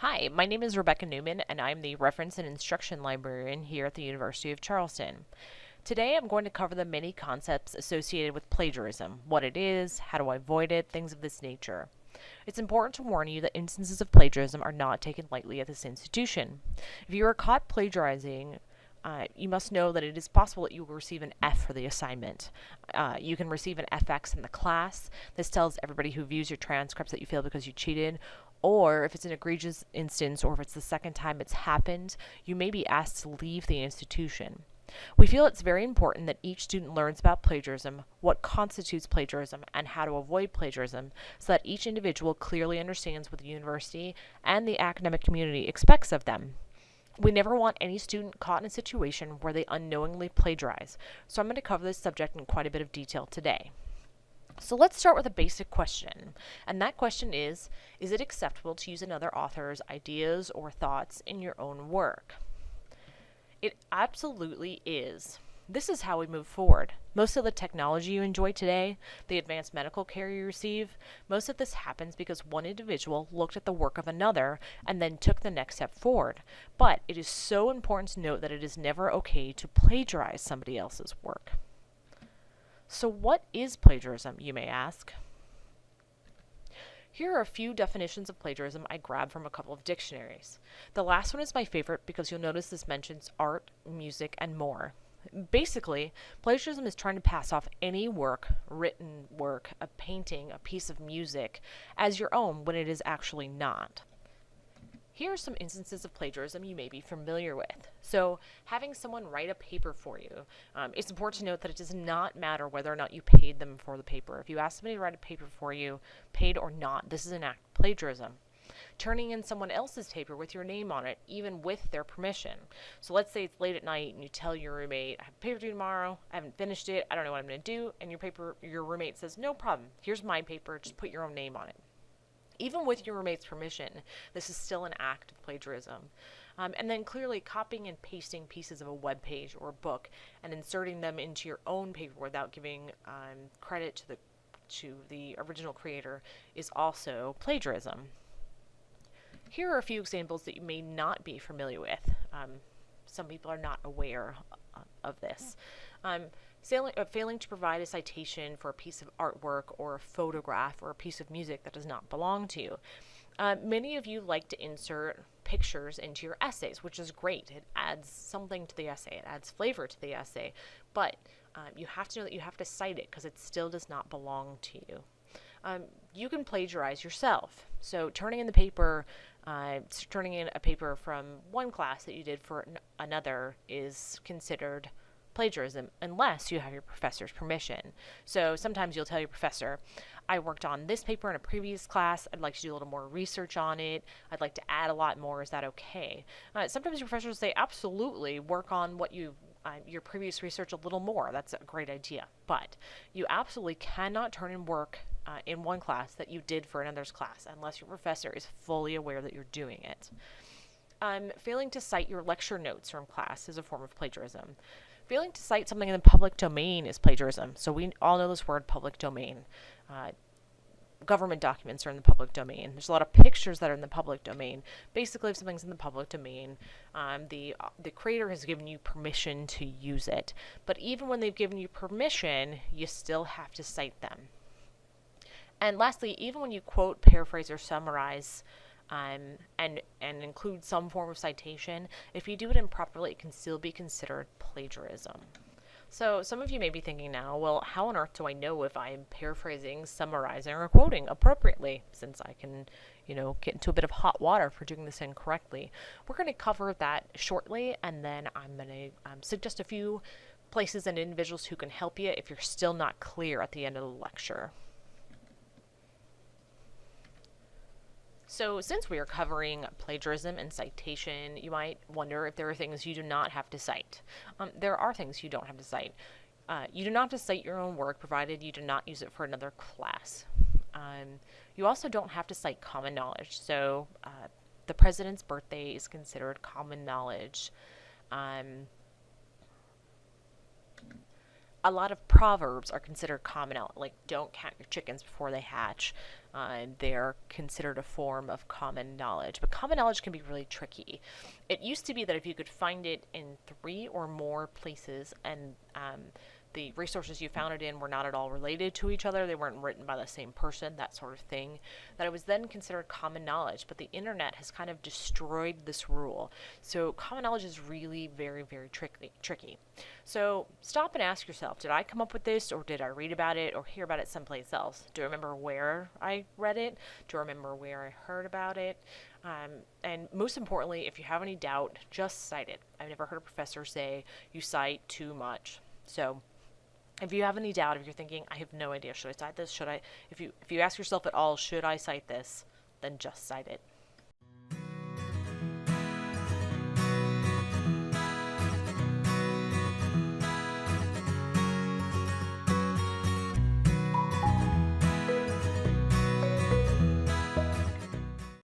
Hi, my name is Rebecca Newman, and I'm the Reference and Instruction Librarian here at the University of Charleston. Today I'm going to cover the many concepts associated with plagiarism, what it is, how to avoid it, things of this nature. It's important to warn you that instances of plagiarism are not taken lightly at this institution. If you are caught plagiarizing, you must know that it is possible that you will receive an F for the assignment. You can receive an FX in the class. This tells everybody who views your transcripts that you failed because you cheated. Or if it's an egregious instance, or if it's the second time it's happened, you may be asked to leave the institution. We feel it's very important that each student learns about plagiarism, what constitutes plagiarism, and how to avoid plagiarism, so that each individual clearly understands what the university and the academic community expects of them. We never want any student caught in a situation where they unknowingly plagiarize, so I'm going to cover this subject in quite a bit of detail today. So let's start with a basic question, and that question is it acceptable to use another author's ideas or thoughts in your own work? It absolutely is. This is how we move forward. Most of the technology you enjoy today, the advanced medical care you receive, most of this happens because one individual looked at the work of another and then took the next step forward. But it is so important to note that it is never okay to plagiarize somebody else's work. So what is plagiarism, you may ask? Here are a few definitions of plagiarism I grabbed from a couple of dictionaries. The last one is my favorite because you'll notice this mentions art, music, and more. Basically, plagiarism is trying to pass off any work, written work, a painting, a piece of music, as your own when it is actually not. Here are some instances of plagiarism you may be familiar with. So, having someone write a paper for you. It's important to note that it does not matter whether or not you paid them for the paper. If you ask somebody to write a paper for you, paid or not, this is an act of plagiarism. Turning in someone else's paper with your name on it, even with their permission. So let's say it's late at night and you tell your roommate, I have a paper due tomorrow, I haven't finished it, I don't know what I'm going to do, and your roommate says, no problem, here's my paper, just put your own name on it. Even with your roommate's permission, this is still an act of plagiarism. And then clearly copying and pasting pieces of a web page or a book and inserting them into your own paper without giving credit to the original creator is also plagiarism. Here are a few examples that you may not be familiar with. Some people are not aware of this. Failing to provide a citation for a piece of artwork or a photograph or a piece of music that does not belong to you. Many of you like to insert pictures into your essays, which is great. It adds something to the essay. It adds flavor to the essay. But you have to know that you have to cite it because it still does not belong to you. You can plagiarize yourself. So turning in a paper from one class that you did for another is considered plagiarism unless you have your professor's permission. So sometimes you'll tell your professor, I worked on this paper in a previous class, I'd like to do a little more research on it, I'd like to add a lot more, is that okay? Sometimes your professors say, absolutely, work on what your previous research a little more, that's a great idea. But you absolutely cannot turn in work in one class that you did for another's class unless your professor is fully aware that you're doing it. Failing to cite your lecture notes from class is a form of plagiarism. Failing to cite something in the public domain is plagiarism. So we all know this word, public domain. Government documents are in the public domain. There's a lot of pictures that are in the public domain. Basically, if something's in the public domain, the creator has given you permission to use it. But even when they've given you permission, you still have to cite them. And lastly, even when you quote, paraphrase, or summarize, and include some form of citation, if you do it improperly, it can still be considered plagiarism. So some of you may be thinking now, well, how on earth do I know if I'm paraphrasing, summarizing, or quoting appropriately, since I can, get into a bit of hot water for doing this incorrectly? We're going to cover that shortly, and then I'm going to suggest a few places and individuals who can help you if you're still not clear at the end of the lecture. So since we are covering plagiarism and citation, you might wonder if there are things you do not have to cite. There are things you don't have to cite. You do not have to cite your own work provided you do not use it for another class. You also don't have to cite common knowledge. So the president's birthday is considered common knowledge. A lot of proverbs are considered common knowledge, like don't count your chickens before they hatch. They're considered a form of common knowledge, but common knowledge can be really tricky. It used to be that if you could find it in three or more places and the resources you found it in were not at all related to each other, they weren't written by the same person, that sort of thing, that it was then considered common knowledge. But the internet has kind of destroyed this rule. So common knowledge is really very, very tricky. So stop and ask yourself, did I come up with this, or did I read about it or hear about it someplace else? Do I remember where I read it? Do I remember where I heard about it? And most importantly, if you have any doubt, just cite it. I've never heard a professor say you cite too much. So if you have any doubt, if you're thinking, I have no idea, should I cite this? If you ask yourself at all, should I cite this? Then just cite it.